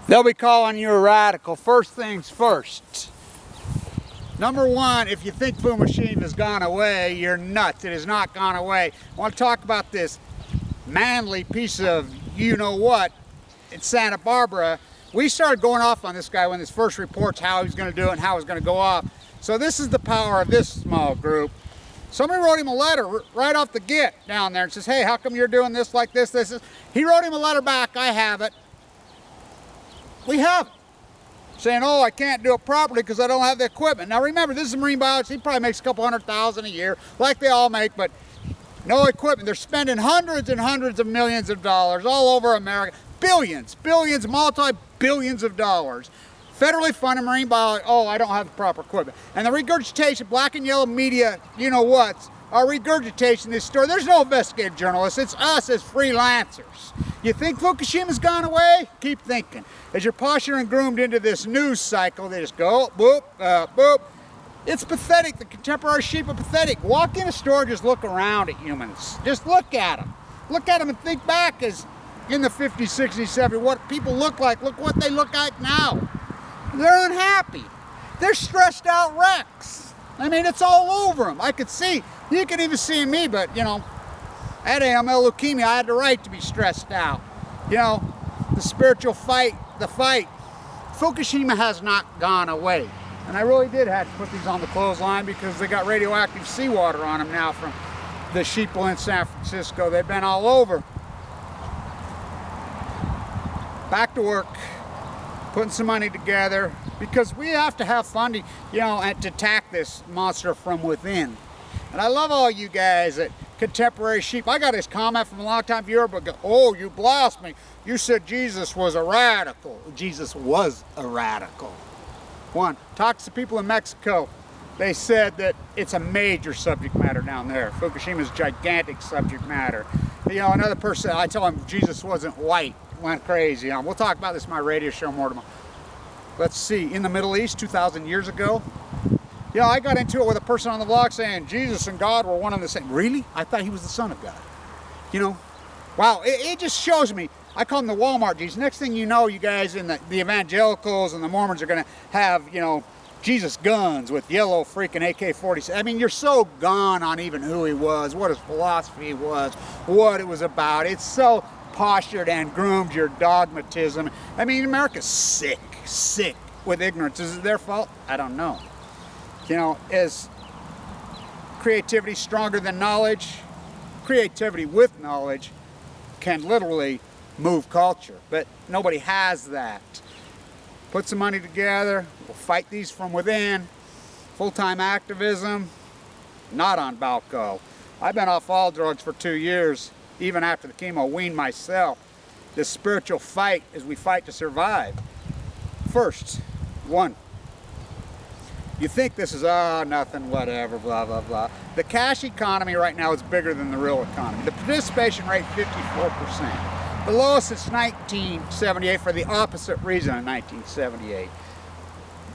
They'll be calling you a radical. First things first. Number one, if you think Fukushima has gone away, you're nuts. It has not gone away. I want to talk about this manly piece of you-know-what in Santa Barbara. We started going off on this guy when his first reports how he was going to do it and how it was going to go off. So this is the power of this small group. Somebody wrote him a letter right off the get down there and says, hey, how come you're doing this like this? He wrote him a letter back. I have it. We have it. Saying, oh, I can't do it properly because I don't have the equipment. Now remember, this is marine biology. He probably makes a couple $100,000 a year, like they all make, but no equipment. They're spending hundreds and hundreds of millions of dollars all over America. Billions, multi-billions of dollars. Federally funded marine biology. Oh, I don't have the proper equipment. And the regurgitation, black and yellow media, you-know-whats, are regurgitating this story. There's no investigative journalists. It's us as freelancers. You think Fukushima's gone away? Keep thinking. As you're postured and groomed into this news cycle, they just go, boop, boop. It's pathetic. The contemporary sheep are pathetic. Walk in a store, just look around at humans. Just look at them. Look at them and think back as in the 50s, 60s, 70s, what people look like. Look what they look like now. They're unhappy. They're stressed out wrecks. I mean, it's all over them. I could see, you can even see me, but, you know, I had AML leukemia. I had the right to be stressed out. You know, the spiritual fight, the fight. Fukushima has not gone away. And I really did have to put these on the clothesline because they got radioactive seawater on them now from the sheeple in San Francisco. They've been all over. Back to work, putting some money together because we have to have funding, you know, and to attack this monster from within. And I love all you guys at Contemporary Sheep. I got this comment from a long time viewer, but go, oh, you blasphemy. You said Jesus was a radical. Jesus was a radical. One, talks to people in Mexico. They said that it's a major subject matter down there. Fukushima's gigantic subject matter. You know, another person, I tell him Jesus wasn't white. Went crazy. We'll talk about this in my radio show more tomorrow. Let's see, in the Middle East 2,000 years ago, you know, I got into it with a person on the blog saying Jesus and God were one and the same. Really? I thought he was the son of God. You know, wow, it just shows me. I call them the Walmart Jesus. Next thing you know, you guys in the evangelicals and the Mormons are going to have, you know, Jesus guns with yellow freaking AK-47. I mean, you're so gone on even who he was, what his philosophy was, what it was about. It's so postured and groomed, your dogmatism. I mean, America's sick with ignorance. Is it their fault? I don't know. You know, is creativity stronger than knowledge? Creativity with knowledge can literally move culture, but nobody has that. Put some money together, we'll fight these from within. Full-time activism, not on Balco. I've been off all drugs for 2 years, even after the chemo, weaned myself. This spiritual fight as we fight to survive. First, one, you think this is, nothing, whatever, blah, blah, blah. The cash economy right now is bigger than the real economy. The participation rate, 54%. The lowest since 1978 for the opposite reason in 1978.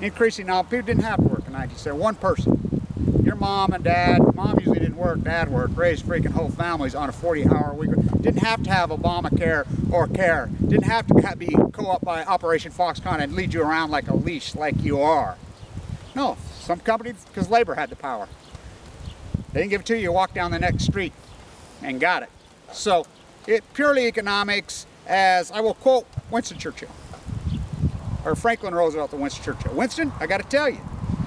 Increasing now, people didn't have to work in 1978. One person. Your mom and dad, mom usually didn't work, dad worked, raised freaking whole families on a 40-hour week. Didn't have to have Obamacare or CARE. Didn't have to be co-op by Operation Foxconn and lead you around like a leash like you are. No, some companies, because labor had the power. They didn't give it to you, you walk down the next street and got it. So, it purely economics, as I will quote Winston Churchill. Or Franklin Roosevelt to Winston Churchill. Winston, I got to tell you,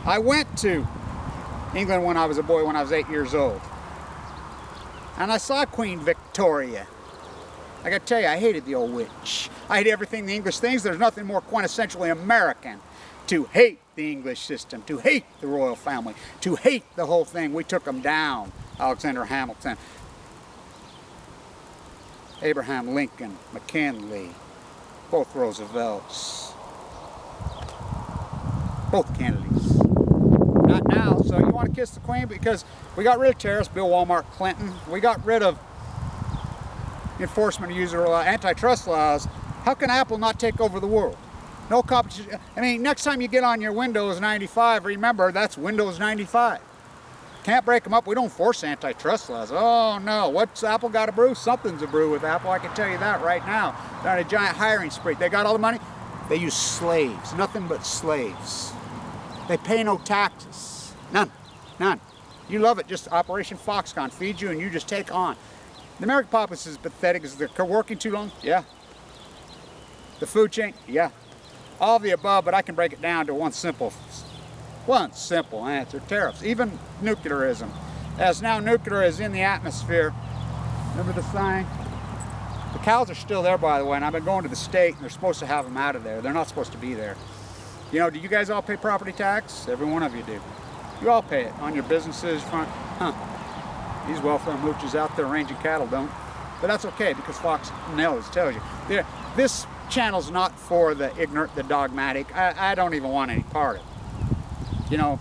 I went to England when I was a boy, when I was 8 years old. And I saw Queen Victoria. I got to tell you, I hated the old witch. I hate everything the English thinks. There's nothing more quintessentially American to hate the English system, to hate the royal family, to hate the whole thing. We took them down. Alexander Hamilton, Abraham Lincoln, McKinley, both Roosevelts, both Kennedys. Not now, so you want to kiss the Queen because we got rid of terrorists, Bill Walmart Clinton. We got rid of enforcement of user antitrust laws. How can Apple not take over the world? No competition. I mean, next time you get on your Windows 95, remember that's Windows 95. Can't break them up. We don't force antitrust laws. Oh no, what's Apple got to brew? Something's a brew with Apple. I can tell you that right now. They're on a giant hiring spree. They got all the money. They use slaves, nothing but slaves. They pay no taxes, none, none. You love it, just Operation Foxconn feeds you and you just take on. The American populace is pathetic. Is they're working too long? Yeah. The food chain? Yeah. All of the above, but I can break it down to one simple answer: tariffs. Even nuclearism. As now nuclear is in the atmosphere. Remember the sign? The cows are still there, by the way, and I've been going to the state, and they're supposed to have them out of there. They're not supposed to be there. You know, do you guys all pay property tax? Every one of you do. You all pay it on your businesses front. Huh. These welfare mooches out there ranging cattle don't. But that's okay, because Fox News tells you. This channel's not for the ignorant, the dogmatic. I don't even want any part of it. You know,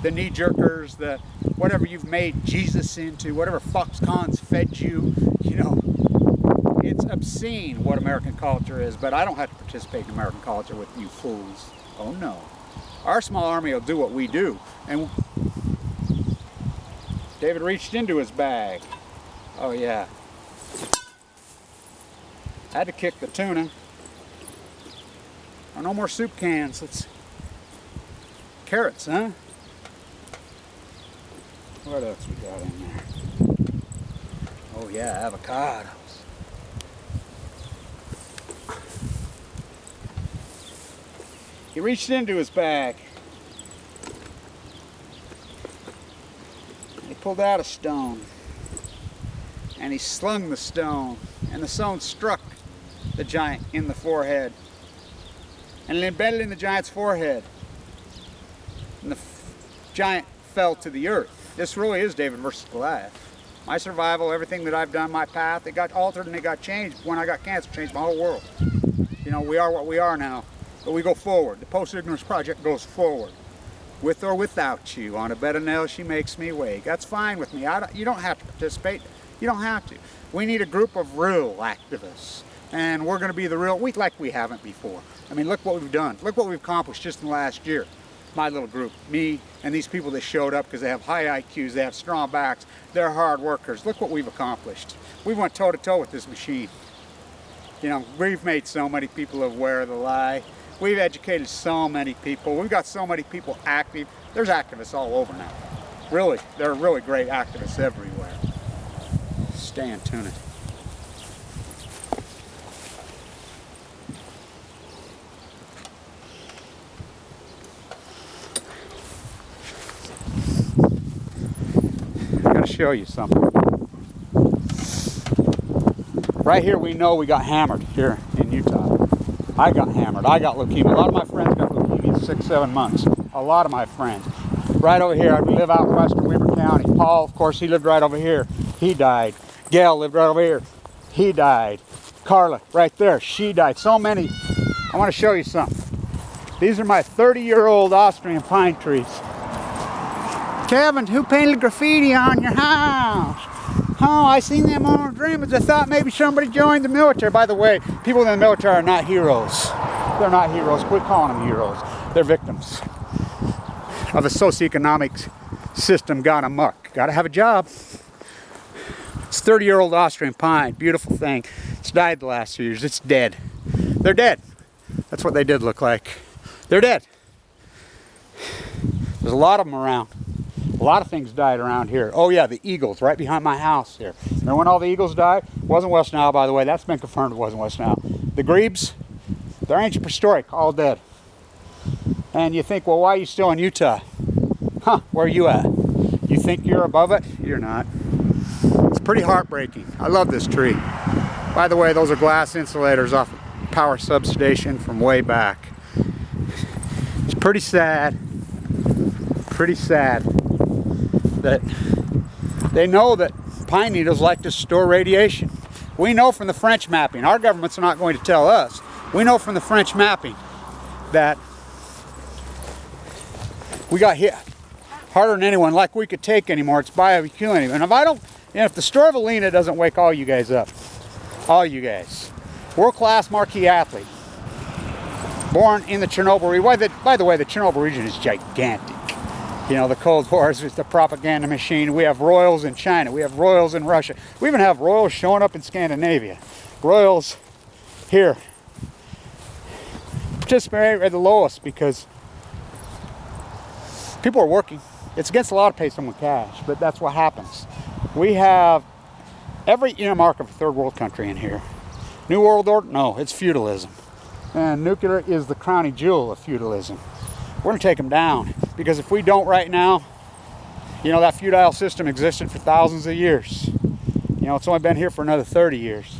the knee-jerkers, the whatever you've made Jesus into, whatever Foxconn's fed you, you know, it's obscene what American culture is, but I don't have to participate in American culture with you fools. Oh no. Our small army will do what we do. And David reached into his bag. Oh yeah. I had to kick the tuna. Oh, no more soup cans. Let's carrots, huh? What else we got in there? Oh yeah, avocados. He reached into his bag. He pulled out a stone. And he slung the stone. And the stone struck the giant in the forehead. And it embedded in the giant's forehead. And the giant fell to the earth. This really is David versus Goliath. My survival, everything that I've done, my path, it got altered and it got changed. When I got cancer, it changed my whole world. You know, we are what we are now. But we go forward. The Post-Ignorance Project goes forward. With or without you. On a bed of nails she makes me wake. That's fine with me. You don't have to participate. You don't have to. We need a group of real activists. And we're going to be the real, like we haven't before. I mean, look what we've done. Look what we've accomplished just in the last year. My little group, me and these people that showed up because they have high IQs, they have strong backs, they're hard workers. Look what we've accomplished. We went toe to toe with this machine. You know, we've made so many people aware of the lie. We've educated so many people. We've got so many people active. There's activists all over now. Really, there are really great activists everywhere. Stay in tune. I gotta show you something. Right here we know we got hammered here in Utah. I got hammered. I got leukemia. A lot of my friends got leukemia 6-7 months. A lot of my friends. Right over here, I live out in western Weber County. Paul, of course, he lived right over here. He died. Gail lived right over here. He died. Carla, right there. She died. So many. I want to show you something. These are my 30-year-old Austrian pine trees. Kevin, who painted graffiti on your house? Oh, I seen them on dreams. I thought maybe somebody joined the military. By the way, people in the military are not heroes. They're not heroes. Quit calling them heroes. They're victims of a socioeconomic system gone amok. Gotta have a job. It's 30-year-old Austrian pine. Beautiful thing. It's died the last few years. It's dead. They're dead. That's what they did look like. They're dead. There's a lot of them around. A lot of things died around here. Oh yeah, the eagles right behind my house here. Remember when all the eagles died? Wasn't West Nile, by the way. That's been confirmed it wasn't West Nile. The grebes, they're ancient prehistoric, all dead. And you think, well, why are you still in Utah? Huh, where are you at? You think you're above it? You're not. It's pretty heartbreaking. I love this tree. By the way, those are glass insulators off a power substation from way back. It's pretty sad. Pretty sad that they know that pine needles like to store radiation. We know from the French mapping, our government's not going to tell us, we know from the French mapping that we got hit harder than anyone, like we could take anymore. It's bioaccumulating. And if the Storvalina doesn't wake all you guys up, all you guys, world-class marquee athlete, born in the Chernobyl region. By the way, the Chernobyl region is gigantic. You know, the Cold War is the propaganda machine. We have royals in China. We have royals in Russia. We even have royals showing up in Scandinavia. Royals here. participation rate are the lowest because people are working. It's against the law to pay someone cash, but that's what happens. We have every earmark of a third world country in here. New World Order? No, it's feudalism. And nuclear is the crowning jewel of feudalism. We're going to take them down because if we don't right now, you know, that feudal system existed for thousands of years. You know, it's only been here for another 30 years.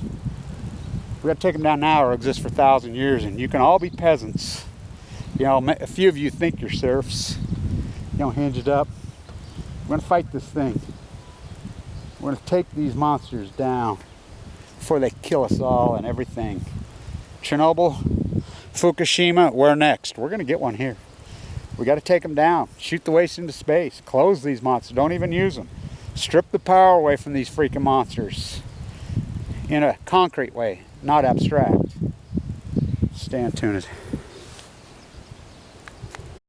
We got to take them down now or exist for 1,000 years, and you can all be peasants. You know, a few of you think you're serfs. You know, hinge it up. We're going to fight this thing. We're going to take these monsters down before they kill us all and everything. Chernobyl, Fukushima, where next? We're going to get one here. We got to take them down. Shoot the waste into space. Close these monsters. Don't even use them. Strip the power away from these freaking monsters in a concrete way, not abstract. Stay tuned.